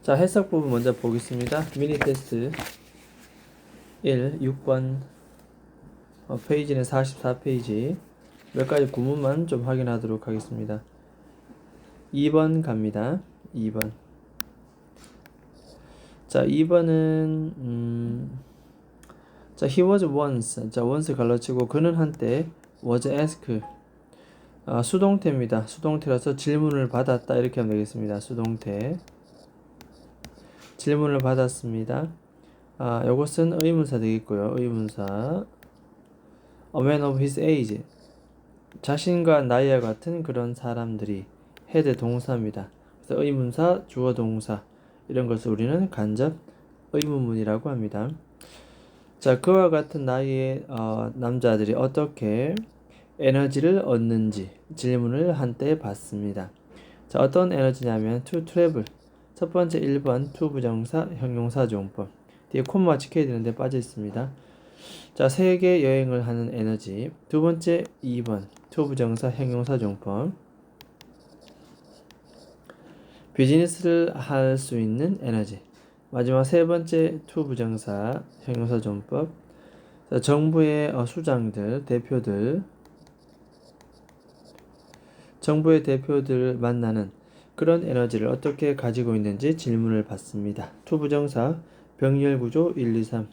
자, 해석 부분 먼저 보겠습니다. 미니 테스트 1, 6번 페이지는 44페이지. 몇 가지 구문만 좀 확인하도록 하겠습니다. 2번 갑니다. 2번. 자, 2번은 자, he was once. 자, once 갈라치고 그는 한때 was asked. 수동태입니다. 수동태라서 질문을 받았다 이렇게 하면 되겠습니다. 수동태. 질문을 받았습니다. 요것은 의문사 되겠고요. 의문사. A man of his age. 자신과 나이와 같은 그런 사람들이. had 동사입니다. 그래서 의문사, 주어 동사 이런 것을 우리는 간접 의문문이라고 합니다. 자, 그와 같은 나이의 남자들이 어떻게 에너지를 얻는지 질문을 한때 받습니다. 자, 어떤 에너지냐면 to travel. 첫 번째 1번 to 부정사 형용사 종법. 뒤에 콤마 지켜야 되는데 빠져 있습니다. 자, 세계 여행을 하는 에너지. 두 번째 2번 to 부정사 형용사 종법. 비즈니스를 할 수 있는 에너지. 마지막 세 번째 to 부정사 형용사 종법. 자, 정부의 수장들, 정부의 대표들 만나는 그런 에너지를 어떻게 가지고 있는지 질문을 받습니다. to 부정사 병렬 구조 1, 2, 3.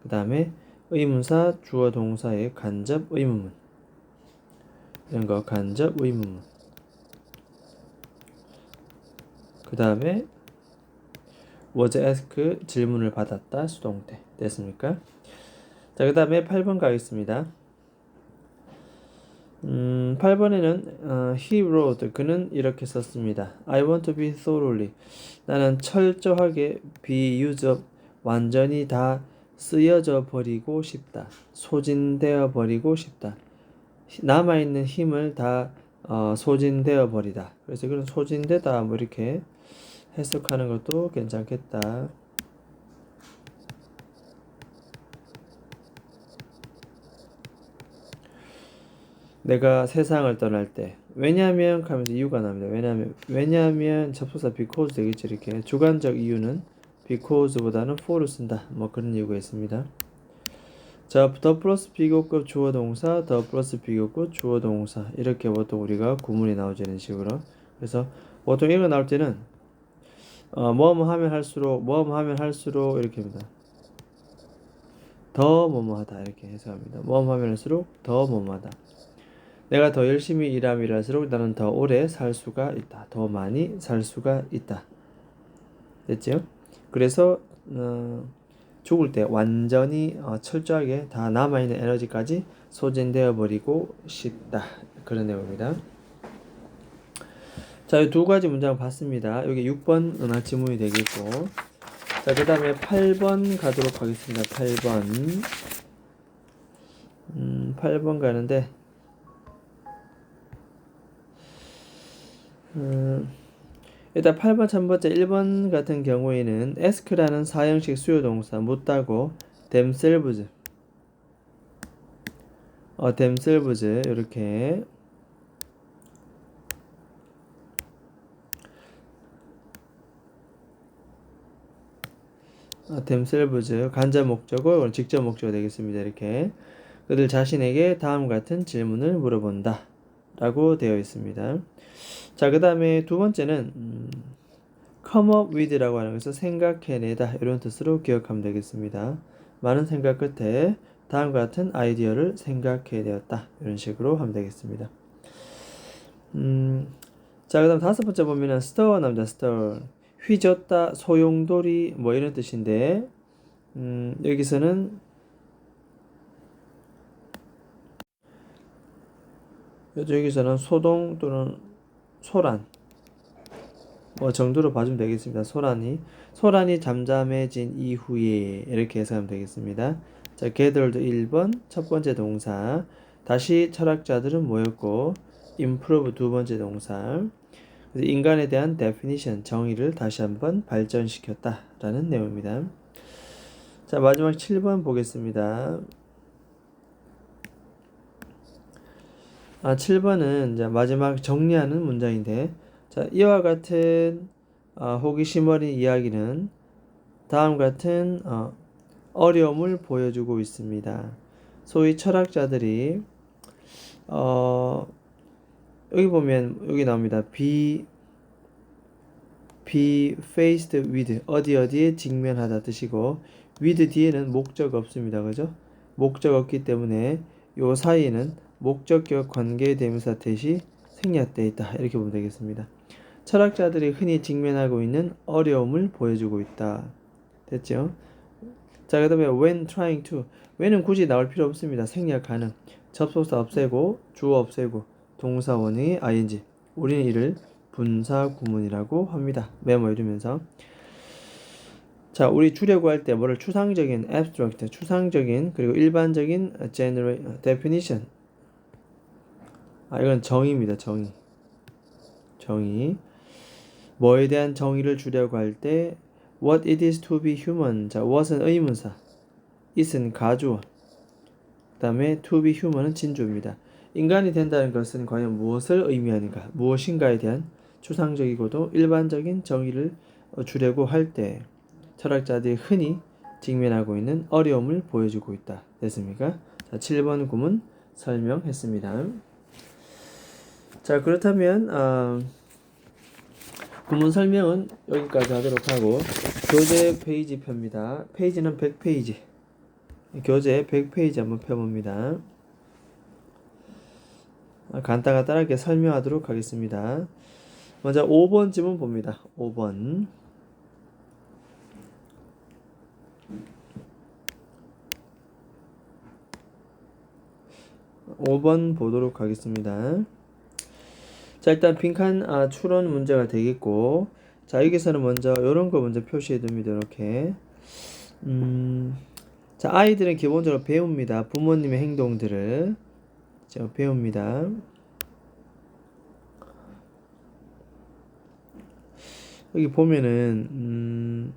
그 다음에 의문사 주어 동사의 간접 의문문. 이런 거 간접 의문문. 그 다음에 was asked 질문을 받았다 수동태. 됐습니까? 자, 그 다음에 8번 가겠습니다. 8번에는 he wrote 그는 이렇게 썼습니다. I want to be thoroughly 나는 철저하게 be used up 완전히 다 쓰여져 버리고 싶다. 소진되어 버리고 싶다. 남아있는 힘을 다 소진되어 버리다. 그래서 그런 소진되다 뭐 이렇게 해석하는 것도 괜찮겠다. 내가 세상을 떠날 때 왜냐면 하면서 이유가 나옵니다. 왜냐면 접속사 because 되겠죠. 이렇게 주관적 이유는 because보다는 for를 쓴다. 뭐 그런 이유가 있습니다. 자, the 플러스 비교급 주어 동사, the 플러스 비교급 주어 동사 이렇게 보통 우리가 구문이 나오죠. 이런 식으로. 그래서 보통 이거 나올 때는 뭐뭐 하면 할수록 이렇게 합니다. 더 뭐뭐하다 이렇게 해석합니다. 뭐뭐 하면 할수록 더 뭐뭐하다. 내가 더 열심히 일할수록 나는 더 오래 살 수가 있다. 더 많이 살 수가 있다. 됐죠? 그래서 죽을 때 완전히 철저하게 다 남아있는 에너지까지 소진되어 버리고 싶다. 그런 내용입니다. 자, 이 두 가지 문장 봤습니다. 여기 6번 은하 지문이 되겠고, 자, 그 다음에 8번 가도록 하겠습니다. 8번 가는데 일단 8번 첫 번째 1번 같은 경우에는 ask라는 사형식 수요동사 묻다고 themselves 이렇게 themselves 간접 목적어 직접 목적어 되겠습니다. 이렇게 그들 자신에게 다음 같은 질문을 물어본다 라고 되어 있습니다. 자, 그 다음에 두 번째는 come up with라고 하는 것을 생각해내다 이런 뜻으로 기억하면 되겠습니다. 많은 생각 끝에 다음과 같은 아이디어를 생각해내었다 이런 식으로 하면 되겠습니다. 자, 그 다음 다섯 번째 보면은 stir 나옵니다. stir 휘젓다 소용돌이 뭐 이런 뜻인데 여기서는 소동 또는 소란 뭐 정도로 봐주면 되겠습니다. 소란이 잠잠해진 이후에 이렇게 해석하면 되겠습니다. 자, gathered 1번 첫 번째 동사 다시 철학자들은 모였고 improve 두 번째 동사 그래서 인간에 대한 definition 정의를 다시 한번 발전시켰다 라는 내용입니다. 자, 마지막 7번 보겠습니다. 7번은 이제 마지막 정리하는 문장인데 자, 이와 같은 호기심 어린 이야기는 다음 같은 어려움을 보여주고 있습니다. 소위 철학자들이 여기 보면 여기 나옵니다. be faced with 어디에 직면하다 뜻이고 with 뒤에는 목적 없습니다. 그죠? 목적 없기 때문에 요 사이에는 목적격 관계대명사 대시 생략되어 있다. 이렇게 보면 되겠습니다. 철학자들이 흔히 직면하고 있는 어려움을 보여주고 있다. 됐죠? 자, 그 다음에 when trying to when은 굳이 나올 필요 없습니다. 생략 가능. 접속사 없애고 주어 없애고 동사 원형이 ing 우리는 이를 분사 구문이라고 합니다. 메모해 두면서 자, 우리 주려고 할 때 뭐를 추상적인 abstract 추상적인 그리고 일반적인 general definition 이건 정의입니다. 정의 뭐에 대한 정의를 주려고 할 때 what it is to be human 자, what은 의문사 it은 가주어 그 다음에 to be human은 진주입니다. 인간이 된다는 것은 과연 무엇을 의미하는가 무엇인가에 대한 추상적이고도 일반적인 정의를 주려고 할 때 철학자들이 흔히 직면하고 있는 어려움을 보여주고 있다. 됐습니까? 자, 7번 구문 설명했습니다. 자, 그렇다면 구문 설명은 여기까지 하도록 하고 교재 페이지 펴입니다. 페이지는 100페이지 교재 100페이지 한번 펴봅니다. 간단하게 설명하도록 하겠습니다. 먼저 5번 지문 봅니다. 5번 보도록 하겠습니다. 자, 일단 빈칸 추론 문제가 되겠고 자, 여기서는 먼저 이런 거 먼저 표시해 둡니다. 이렇게 자, 아이들은 기본적으로 배웁니다. 부모님의 행동들을 배웁니다. 여기 보면은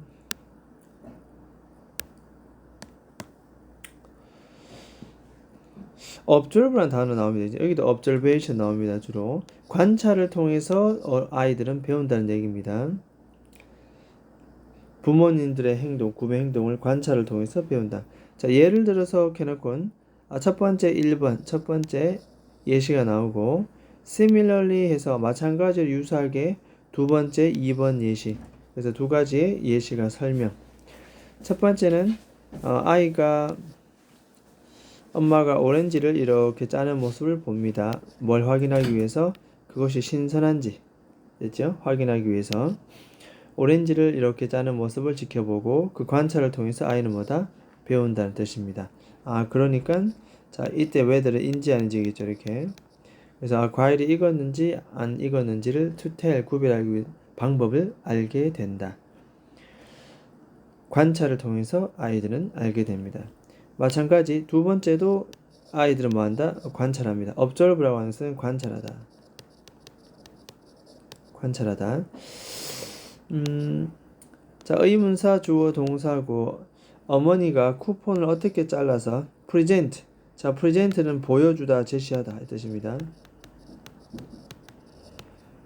observe라는 단어 나옵니다. 여기도 observation 나옵니다. 주로 관찰을 통해서 아이들은 배운다는 얘기입니다. 부모님들의 행동, 구매 행동을 관찰을 통해서 배운다. 자, 예를 들어서 캐놓건 첫 번째 1번 첫 번째 예시가 나오고 similarly 해서 마찬가지로 유사하게 두 번째 2번 예시 그래서 두 가지의 예시가 설명. 첫 번째는 아이가 엄마가 오렌지를 이렇게 짜는 모습을 봅니다. 뭘 확인하기 위해서? 그것이 신선한지 됐죠? 확인하기 위해서 오렌지를 이렇게 짜는 모습을 지켜보고 그 관찰을 통해서 아이는 뭐다? 배운다는 뜻입니다. 그러니까 자, 이때 whether는 인지 아닌지겠죠. 이렇게 그래서 과일이 익었는지 안 익었는지를 to tell 구별하기 위해 방법을 알게 된다. 관찰을 통해서 아이들은 알게 됩니다. 마찬가지 두 번째도 아이들은 뭐한다? 관찰합니다. observe라고 하는 것은 관찰하다. 자, 의문사 주어 동사고 어머니가 쿠폰을 어떻게 잘라서 present 자, present는 보여주다 제시하다 이 뜻입니다.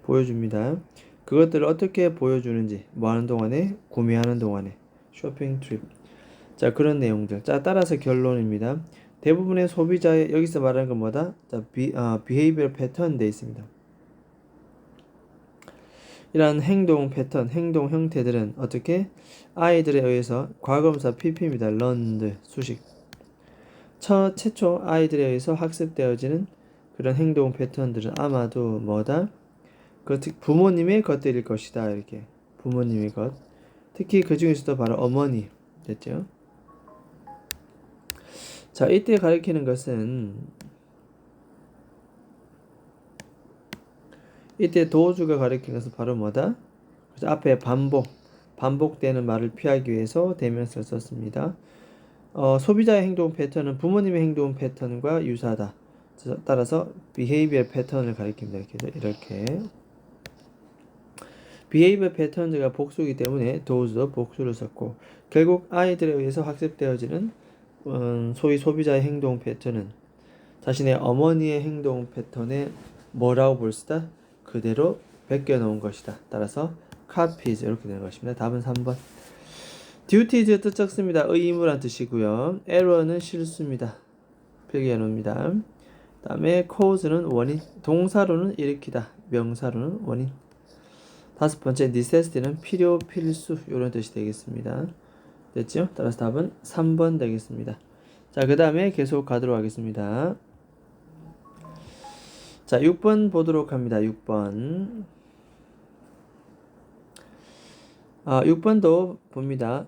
보여줍니다. 그것들을 어떻게 보여주는지 뭐하는 동안에 구매하는 동안에 쇼핑 트립 자, 그런 내용들. 자, 따라서 결론입니다. 대부분의 소비자의 여기서 말하는 건 뭐다? 자, behavior pattern 돼 있습니다. 이러한 행동 패턴, 행동 형태들은 어떻게? 아이들에 의해서 과거분사 pp입니다. learned, 수식. 최초 아이들에 의해서 학습되어지는 그런 행동 패턴들은 아마도 뭐다? 부모님의 것들일 것이다. 이렇게. 부모님의 것. 특히 그 중에서도 바로 어머니. 됐죠? 자, 이때 가리키는 것은 이때 도주가 가리키는 것은 바로 뭐다? 그래서 앞에 반복되는 말을 피하기 위해서 대명사를 썼습니다. 소비자의 행동 패턴은 부모님의 행동 패턴과 유사하다. 따라서 behavior 패턴을 가리킵니다. 이렇게. behavior 패턴즈가 복수이기 때문에 does도 복수를 썼고 결국 아이들에 의해서 학습되어지는 소위 소비자의 행동 패턴은 자신의 어머니의 행동 패턴에 뭐라고 볼 수다? 그대로 베껴 놓은 것이다. 따라서 copies 이렇게 되는 것입니다. 답은 3번. duties 뜻 적습니다. 의무란 뜻이고요. error는 실수입니다. 필기해 놓습니다. 다음에 cause는 원인, 동사로는 일으키다, 명사로는 원인. 다섯 번째 necessity는 필요, 필수 이런 뜻이 되겠습니다. 됐죠? 따라서 답은 3번 되겠습니다. 자, 그 다음에 계속 가도록 하겠습니다. 자, 6번 보도록 합니다. 6번. 6번도 봅니다.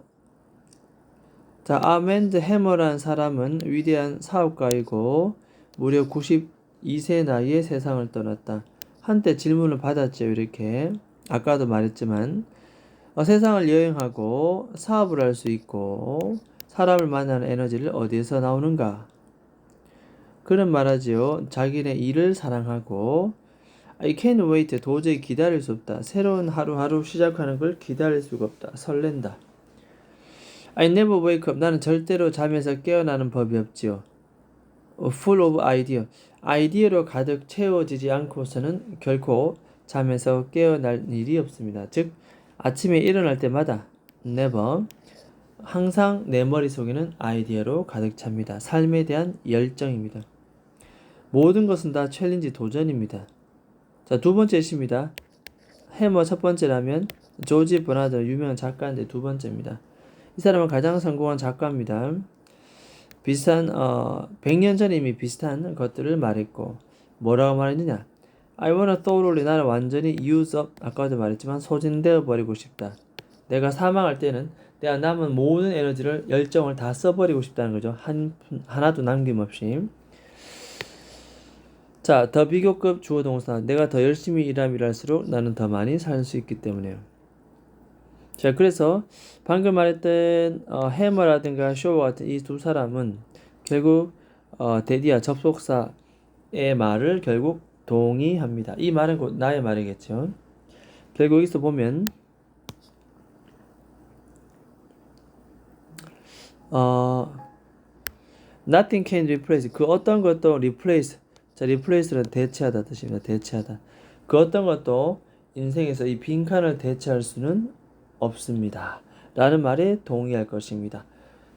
자, 아멘드 해머라는 사람은 위대한 사업가이고 무려 92세 나이에 세상을 떠났다. 한때 질문을 받았죠. 이렇게 아까도 말했지만 세상을 여행하고 사업을 할 수 있고 사람을 만나는 에너지를 어디에서 나오는가? 그는 말하지요. 자기네 일을 사랑하고 I can't wait. 도저히 기다릴 수 없다. 새로운 하루하루 시작하는 걸 기다릴 수가 없다. 설렌다. I never wake up. 나는 절대로 잠에서 깨어나는 법이 없지요. Full of idea. 아이디어로 가득 채워지지 않고서는 결코 잠에서 깨어날 일이 없습니다. 즉 아침에 일어날 때마다 never 항상 내 머릿속에는 아이디어로 가득 찹니다. 삶에 대한 열정입니다. 모든 것은 다 챌린지 도전입니다. 자, 두 번째 시입니다. 해머 첫 번째라면 조지 버나드 유명한 작가인데 두 번째입니다. 이 사람은 가장 성공한 작가입니다. 비슷한 100년 전에 이미 비슷한 것들을 말했고 뭐라고 말했느냐? I wanna thoroughly 나는 완전히 use up 아까도 말했지만 소진되어 버리고 싶다. 내가 사망할 때는 내가 남은 모든 에너지를 열정을 다 써버리고 싶다는 거죠. 하나도 남김없이. 자, 더 비교급 주어 동사. 내가 더 열심히 일할수록 나는 더 많이 살 수 있기 때문에요. 자, 그래서 방금 말했던 해머라든가 쇼와 같은 이 두 사람은 결국 데디아 접속사의 말을 결국 동의합니다. 이 말은 곧 나의 말이겠죠. 결국 여기서 보면 nothing can replace 그 어떤 것도 replace 자, replace는 대체하다 뜻입니다. 대체하다. 그 어떤 것도 인생에서 이 빈칸을 대체할 수는 없습니다. 라는 말에 동의할 것입니다.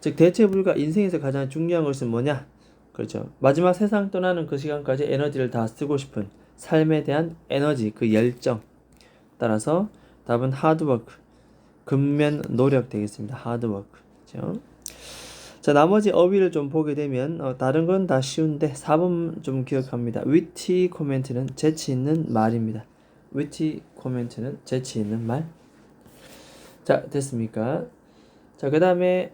즉 대체 불가 인생에서 가장 중요한 것은 뭐냐? 그렇죠. 마지막 세상 떠나는 그 시간까지 에너지를 다 쓰고 싶은 삶에 대한 에너지, 그 열정. 따라서 답은 하드워크, 근면 노력 되겠습니다. 하드워크. 그렇죠? 자, 나머지 어휘를 좀 보게 되면 다른 건 다 쉬운데 4번 좀 기억합니다. witty 코멘트는 재치 있는 말입니다. witty 코멘트는 재치 있는 말. 자, 됐습니까? 자, 그 다음에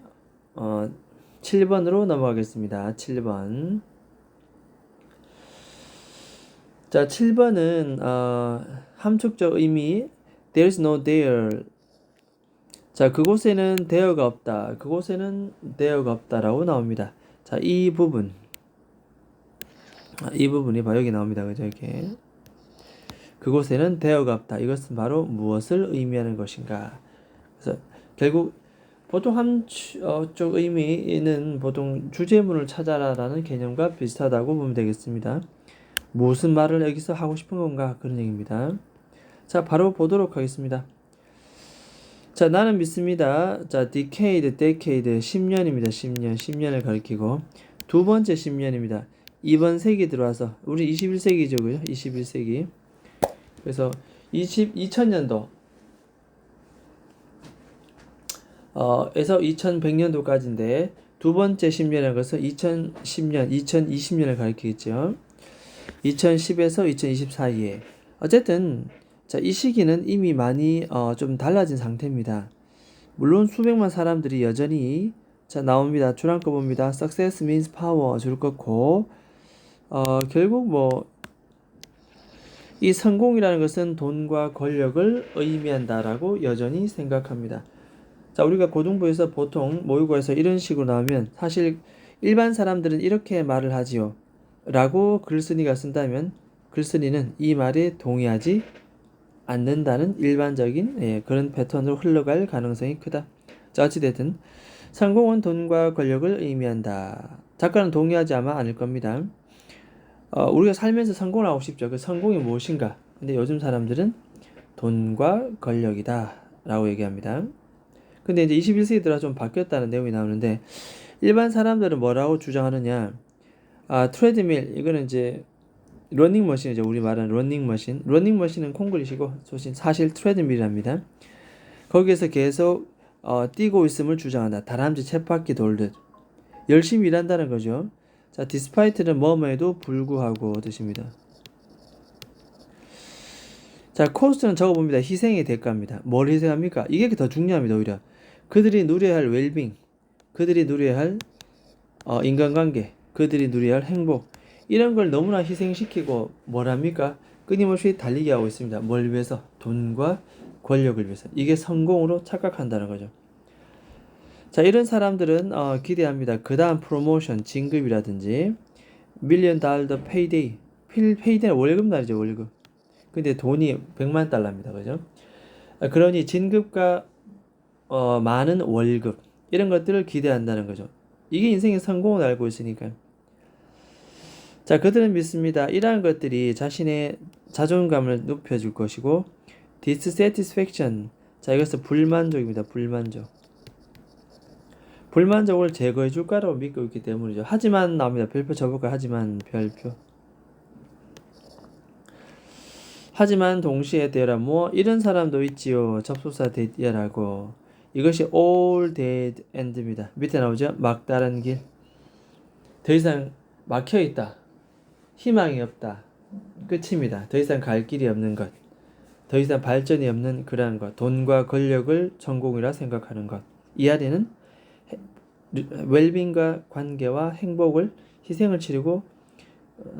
7번으로 넘어가겠습니다. 7번. 자, 7번은 함축적 의미 There's no there. 자, 그곳에는 there가 없다. 그곳에는 there가 없다라고 나옵니다. 자, 이 부분이 바로 여기 나옵니다. 그죠? 이렇게. 그곳에는 there가 없다. 이것은 바로 무엇을 의미하는 것인가? 그래서 결국 보통 함축적 의미는 보통 주제문을 찾아라라는 개념과 비슷하다고 보면 되겠습니다. 무슨 말을 여기서 하고 싶은 건가? 그런 얘기입니다. 자, 바로 보도록 하겠습니다. 자, 나는 믿습니다. 자, decade, 10년입니다. 10년을 가리키고 두 번째 10년입니다. 이번 세기 들어와서 우리 21세기죠. 그죠? 21세기. 그래서 2000년도 에서 2100년도까지인데 두 번째 10년이라는 것은 2010년, 2020년을 가리키겠죠. 2010에서 2020 사이에 어쨌든 자, 이 시기는 이미 많이 좀 달라진 상태입니다. 물론 수백만 사람들이 여전히 자, 나옵니다. 줄 한꺼 봅니다. Success means power 줄 긋고 결국 뭐 이 성공이라는 것은 돈과 권력을 의미한다라고 여전히 생각합니다. 자, 우리가 고등부에서 보통 모의고에서 이런 식으로 나오면 사실 일반 사람들은 이렇게 말을 하지요. 라고 글쓴이가 쓴다면 글쓴이는 이 말에 동의하지 않는다는 일반적인 그런 패턴으로 흘러갈 가능성이 크다. 자, 어찌됐든 성공은 돈과 권력을 의미한다. 작가는 동의하지 아마 않을 겁니다. 우리가 살면서 성공을 하고 싶죠. 그 성공이 무엇인가? 근데 요즘 사람들은 돈과 권력이다 라고 얘기합니다. 근데 이제 21세기 들어 좀 바뀌었다는 내용이 나오는데 일반 사람들은 뭐라고 주장하느냐. 트레드밀 이거는 이제 러닝머신이죠. 우리 말하는 러닝머신. 러닝머신은 콩글리시고 사실 트레드밀이랍니다. 거기에서 계속 뛰고 있음을 주장한다. 다람쥐 쳇바퀴 돌듯 열심히 일한다는 거죠. 자, despite는 뭐뭐에도 불구하고 뜻입니다. 자, 코스트는 적어봅니다. 희생의 대가입니다. 뭘 희생합니까? 이게 더 중요합니다. 오히려 그들이 누려야 할 웰빙, 그들이 누려야 할 인간관계, 그들이 누려야 할 행복, 이런 걸 너무나 희생시키고 뭐랍니까? 끊임없이 달리게 하고 있습니다. 뭘 위해서? 돈과 권력을 위해서. 이게 성공으로 착각한다는 거죠. 자, 이런 사람들은 기대합니다. 그 다음 프로모션, 진급이라든지 밀리언 달러 페이데이. 페이데이는 월급날이죠. 월급. 근데 돈이 100만 달러입니다. 그죠? 그러니 진급과 많은 월급, 이런 것들을 기대한다는 거죠. 이게 인생의 성공을 알고 있으니까요. 자, 그들은 믿습니다. 이러한 것들이 자신의 자존감을 높여줄 것이고, dissatisfaction. 자, 이것은 불만족입니다. 불만족을 제거해 줄 거라고 믿고 있기 때문이죠. 하지만 나옵니다. 별표 쳐볼까요? 하지만 별표. 하지만 동시에 되라 뭐 이런 사람도 있지요. 접속사 되라고. 이것이 all dead end입니다. 밑에 나오죠? 막다른 길. 더 이상 막혀 있다. 희망이 없다. 끝입니다. 더 이상 갈 길이 없는 것. 더 이상 발전이 없는 그러한 것. 돈과 권력을 전공이라 생각하는 것. 이 아래는 웰빙과 관계와 행복을 희생을 치르고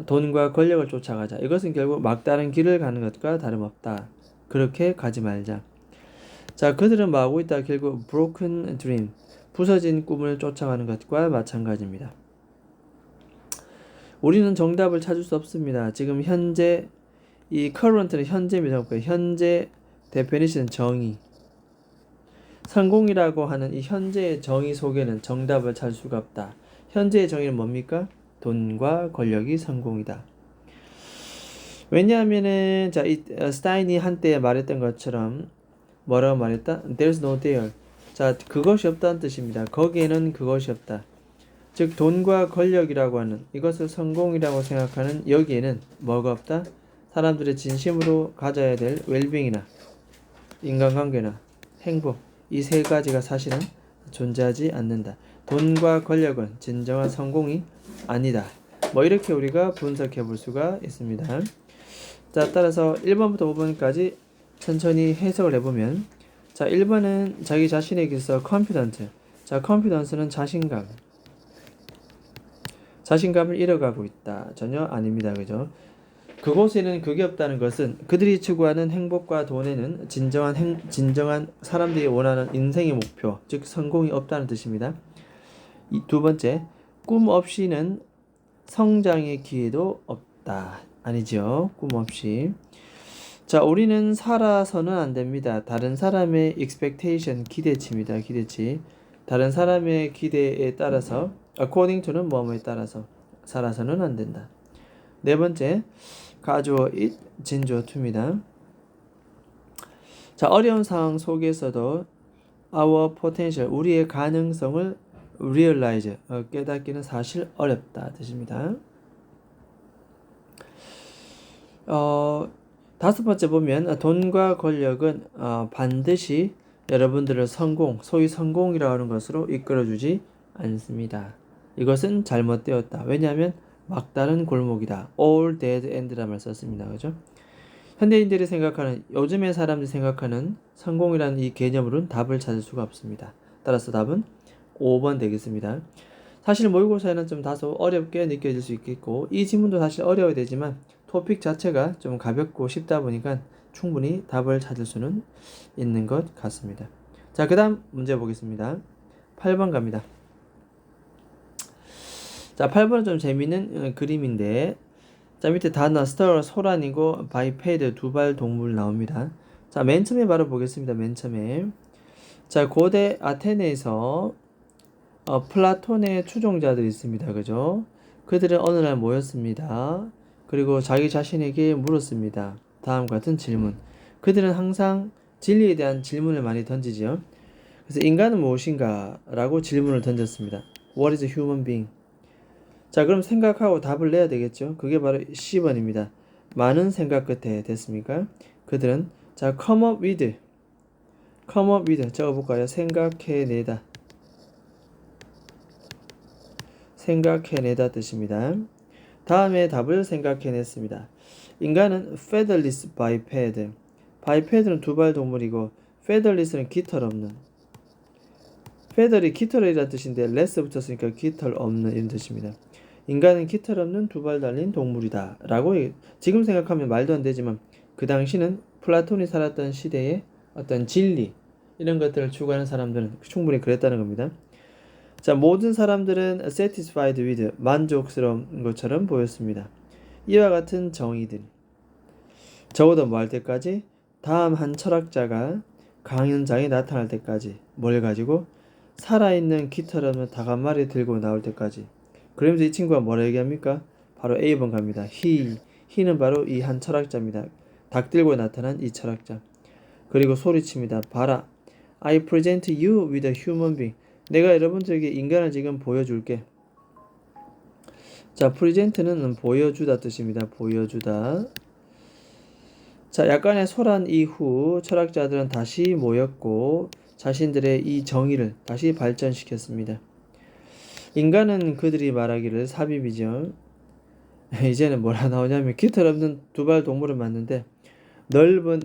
돈과 권력을 쫓아가자. 이것은 결국 막다른 길을 가는 것과 다름없다. 그렇게 가지 말자. 자, 그들은 뭐하고 있다? 결국 broken dream, 부서진 꿈을 쫓아가는 것과 마찬가지입니다. 우리는 정답을 찾을 수 없습니다. 지금 현재 이 current는 현재입니다. 현재 definition 정의. 성공이라고 하는 이 현재의 정의 속에는 정답을 찾을 수가 없다. 현재의 정의는 뭡니까? 돈과 권력이 성공이다. 왜냐하면은 자, 이 스타인이 한때 말했던 것처럼 뭐라고 말했다? There's no there. 자, 그것이 없다는 뜻입니다. 거기에는 그것이 없다. 즉 돈과 권력이라고 하는 이것을 성공이라고 생각하는 여기에는 뭐가 없다? 사람들의 진심으로 가져야 될 웰빙이나 인간관계나 행복, 이 세 가지가 사실은 존재하지 않는다. 돈과 권력은 진정한 성공이 아니다. 뭐 이렇게 우리가 분석해 볼 수가 있습니다. 자, 따라서 1번부터 5번까지 천천히 해석을 해보면, 자, 1번은 자기 자신에게서 confident. 자, confidence는 자신감을 잃어가고 있다. 전혀 아닙니다. 그죠? 그곳에는 그게 없다는 것은 그들이 추구하는 행복과 돈에는 진정한 사람들이 원하는 인생의 목표, 즉 성공이 없다는 뜻입니다. 두 번째, 꿈 없이는 성장의 기회도 없다. 아니죠. 꿈 없이. 자, 우리는 살아서는 안 됩니다. 다른 사람의 expectation, 기대치입니다. 기대치. 다른 사람의 기대에 따라서 according to는 뭐뭐에 따라서 살아서는 안 된다. 네 번째, 가주어 it, 진주어 to입니다. 자, 어려운 상황 속에서도 our potential, 우리의 가능성을 realize, 깨닫기는 사실 어렵다 뜻입니다. 다섯 번째 보면 돈과 권력은 반드시 여러분들을 소위 성공이라고 하는 것으로 이끌어주지 않습니다. 이것은 잘못되었다. 왜냐하면 막다른 골목이다. all dead end라는 말을 썼습니다. 그죠? 현대인들이 생각하는, 요즘의 사람들이 생각하는 성공이라는 이 개념으로는 답을 찾을 수가 없습니다. 따라서 답은 5번 되겠습니다. 사실 모의고사에는 좀 다소 어렵게 느껴질 수 있겠고, 이 지문도 사실 어려워야 되지만 토픽 자체가 좀 가볍고 쉽다 보니까 충분히 답을 찾을 수는 있는 것 같습니다. 자, 그 다음 문제 보겠습니다. 8번 갑니다. 자, 8번은 좀 재미있는 그림인데, 자, 밑에 단어 스터, 소란이고 바이페드, 두발 동물 나옵니다. 자, 맨 처음에 바로 보겠습니다. 맨 처음에. 자, 고대 아테네에서 플라톤의 추종자들이 있습니다. 그죠? 그들은 어느 날 모였습니다. 그리고 자기 자신에게 물었습니다. 다음 같은 질문. 그들은 항상 진리에 대한 질문을 많이 던지지요. 그래서 인간은 무엇인가? 라고 질문을 던졌습니다. What is a human being? 자, 그럼 생각하고 답을 내야 되겠죠. 그게 바로 10번입니다. 많은 생각 끝에 됐습니까? 그들은 자, come up with 적어볼까요? 생각해내다 뜻입니다. 다음에 답을 생각해냈습니다. 인간은 featherless biped. biped는 두발 동물이고 featherless는 깃털 없는. feather이 깃털이라는 뜻인데 less 붙었으니까 깃털 없는 이런 뜻입니다. 인간은 깃털 없는 두 발 달린 동물이다 라고 지금 생각하면 말도 안 되지만 그 당시는 플라톤이 살았던 시대의 어떤 진리 이런 것들을 추구하는 사람들은 충분히 그랬다는 겁니다. 자, 모든 사람들은 satisfied with 만족스러운 것처럼 보였습니다. 이와 같은 정의들 적어도 뭐 할 때까지 다음 한 철학자가 강연장에 나타날 때까지 뭘 가지고 살아있는 깃털 없는 닭 한 마리 들고 나올 때까지. 그러면서 이 친구가 뭐라 얘기합니까? 바로 A번 갑니다. he는 바로 이 한 철학자입니다. 닭 들고 나타난 이 철학자. 그리고 소리칩니다. 봐라. I present you with a human being. 내가 여러분들에게 인간을 지금 보여줄게. 자, present는 보여주다 뜻입니다. 보여주다. 자, 약간의 소란 이후 철학자들은 다시 모였고 자신들의 이 정의를 다시 발전시켰습니다. 인간은 그들이 말하기를 삽입이죠. 이제는 뭐라 나오냐면 깃털 없는 두발 동물을 맞는데 넓은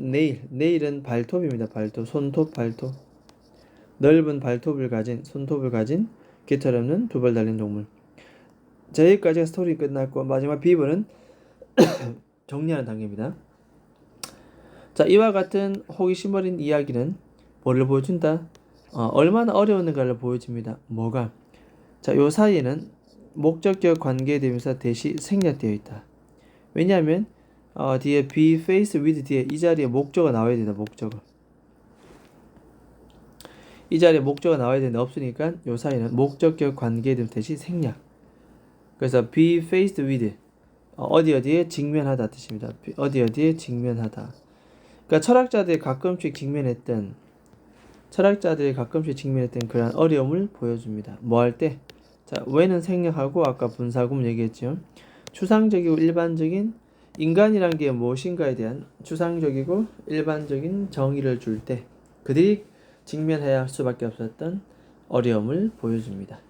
네일은 발톱입니다. 발톱, 손톱, 발톱. 넓은 발톱을 가진, 손톱을 가진 깃털 없는 두 발 달린 동물. 자, 여기까지가 스토리 끝났고 마지막 비번은 정리하는 단계입니다. 자, 이와 같은 호기심 어린 이야기는 뭐를 보여준다? 얼마나 어려웠는가를 보여줍니다. 뭐가? 자, 요 사이에는 목적격 관계대명사 대시 생략되어 있다. 왜냐하면 뒤에 be faced with 뒤에 이 자리에 목적어가 나와야 된다. 목적어. 이 자리에 목적어가 나와야 되는데 없으니까 요 사이에는 목적격 관계대명사 대시 생략. 그래서 be faced with 어디에 직면하다 뜻입니다. 어디에 직면하다. 그러니까 철학자들이 가끔씩 직면했던 그런 어려움을 보여줍니다. 뭐 할 때? 자, when은 생략하고 아까 분사구문 얘기했죠. 추상적이고 일반적인 인간이란 게 무엇인가에 대한 추상적이고 일반적인 정의를 줄 때 그들이 직면해야 할 수밖에 없었던 어려움을 보여줍니다.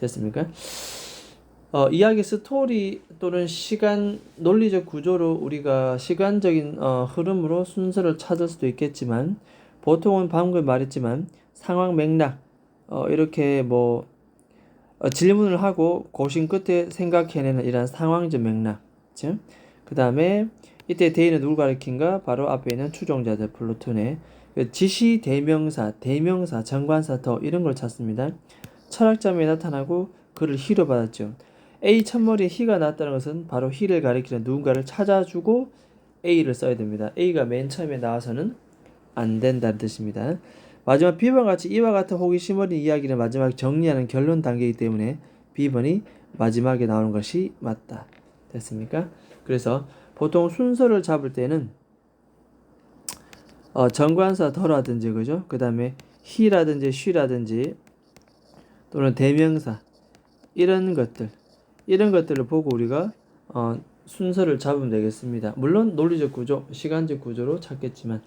됐습니까? 이야기 스토리 또는 시간 논리적 구조로 우리가 시간적인 흐름으로 순서를 찾을 수도 있겠지만 보통은 방금 말했지만 상황 맥락 이렇게 뭐 질문을 하고 고심 끝에 생각해내는 이런 상황적 맥락 그 다음에 이때 대인은 누굴 가리킨가? 바로 앞에 있는 추종자들 플라톤의 지시 대명사 정관사 더 이런 걸 찾습니다. 철학자에 나타나고 그를 희로 받았죠. A 첫머리에 희가 났다는 것은 바로 희를 가리키는 누군가를 찾아주고 A를 써야 됩니다. A가 맨 처음에 나와서는 안 된다는 뜻입니다. 마지막 B번 같이 이와 같은 호기심 어린 이야기를 마지막 정리하는 결론 단계이기 때문에 B번이 마지막에 나오는 것이 맞다. 됐습니까? 그래서 보통 순서를 잡을 때는 정관사 더라든지 그죠? 그 다음에 he라든지 she라든지 또는 대명사 이런 것들을 보고 우리가 순서를 잡으면 되겠습니다. 물론 논리적 구조, 시간적 구조로 찾겠지만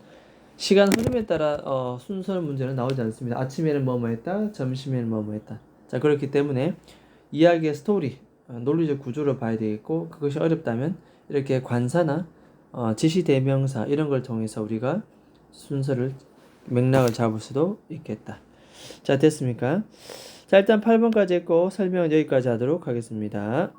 시간 흐름에 따라 순서 문제는 나오지 않습니다. 아침에는 뭐뭐 했다, 점심에는 뭐뭐 했다. 자, 그렇기 때문에 이야기의 스토리, 논리적 구조를 봐야 되겠고 그것이 어렵다면 이렇게 관사나 지시 대명사 이런 걸 통해서 우리가 순서를 맥락을 잡을 수도 있겠다. 자, 됐습니까? 자, 일단 8번까지 했고 설명은 여기까지 하도록 하겠습니다.